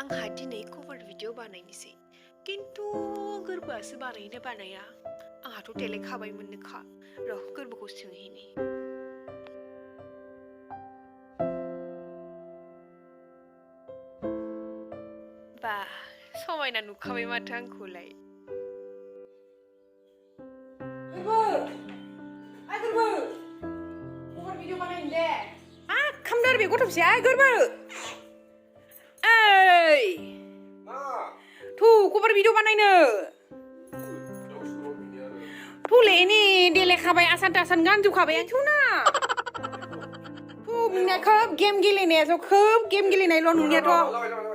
आंहा दिनै कभार भिडिअ बानायनोसै किन्तु गोरबोआसो बानायनो बानाया आंहाथ' देलायखाबायमोननोखा र' गोरबोखौ सोंहैनि बा समायना नुखाबाय माथो आंखौलाय गोरबो कभार भिडिअ बानायनो दे खामदार बे गथ' फिसाया गोरबो ओइ थु कभार भिडिअ बानायनो थुले नि देलायखाबाय आसान तासान गानजोबखाबाय आं थुना थु नोंनिया खोब गेम गेलेनायाथ' खोब गेम गेलेनायल' नोंनियाथ'